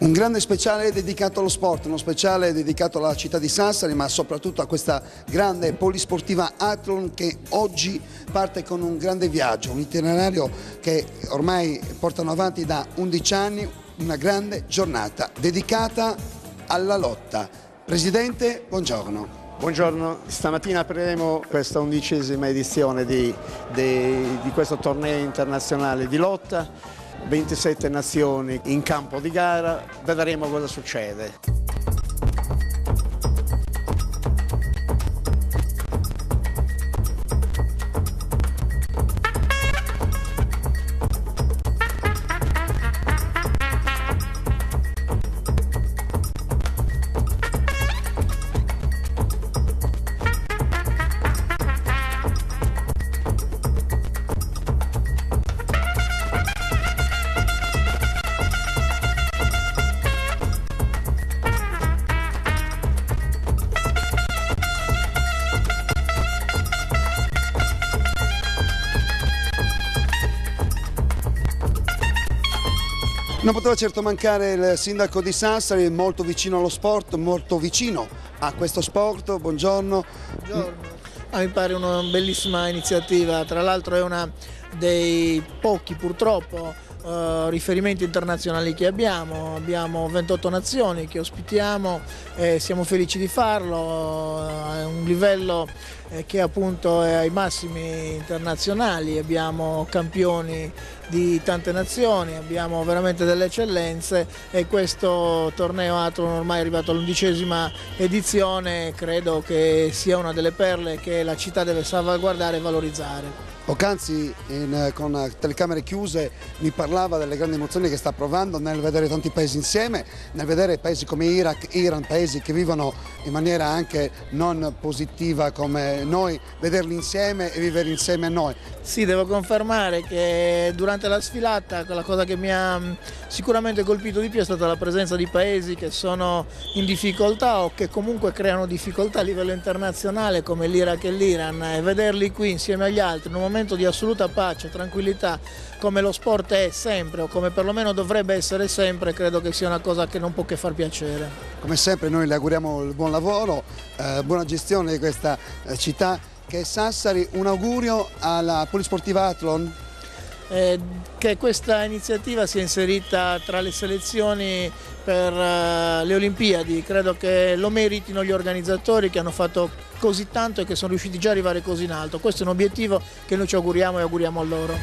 Un grande speciale dedicato allo sport, uno speciale dedicato alla città di Sassari, ma soprattutto a questa grande polisportiva Athlon che oggi parte con un grande viaggio, un itinerario che ormai portano avanti da 11 anni, una grande giornata dedicata alla lotta. Presidente, buongiorno. Buongiorno, stamattina apriremo questa 11ª edizione di questo torneo internazionale di lotta. 27 nazioni in campo di gara, vedremo cosa succede. Non poteva certo mancare il sindaco di Sassari, molto vicino allo sport, molto vicino a questo sport. Buongiorno. Buongiorno. Mi pare una bellissima iniziativa, tra l'altro è una dei pochi purtroppo riferimenti internazionali che abbiamo 28 nazioni che ospitiamo e siamo felici di farlo, a un livello che appunto è ai massimi internazionali, abbiamo campioni di tante nazioni, abbiamo veramente delle eccellenze e questo torneo Athlon ormai è arrivato all'11ª edizione, credo che sia una delle perle che la città deve salvaguardare e valorizzare. Poc'anzi con telecamere chiuse mi parlava delle grandi emozioni che sta provando nel vedere tanti paesi insieme, nel vedere paesi come Iraq, Iran, paesi che vivono in maniera anche non positiva come noi, vederli insieme e vivere insieme a noi. Sì, devo confermare che durante la sfilata la cosa che mi ha sicuramente colpito di più è stata la presenza di paesi che sono in difficoltà o che comunque creano difficoltà a livello internazionale come l'Iraq e l'Iran, e vederli qui insieme agli altri in un momento di assoluta pace, tranquillità, come lo sport è sempre o come perlomeno dovrebbe essere sempre, credo che sia una cosa che non può che far piacere. Come sempre noi le auguriamo il buon lavoro, buona gestione di questa città che è Sassari. Un augurio alla polisportiva Athlon. Che questa iniziativa sia inserita tra le selezioni per le Olimpiadi, credo che lo meritino gli organizzatori che hanno fatto così tanto e che sono riusciti già ad arrivare così in alto. Questo è un obiettivo che noi ci auguriamo e auguriamo a loro.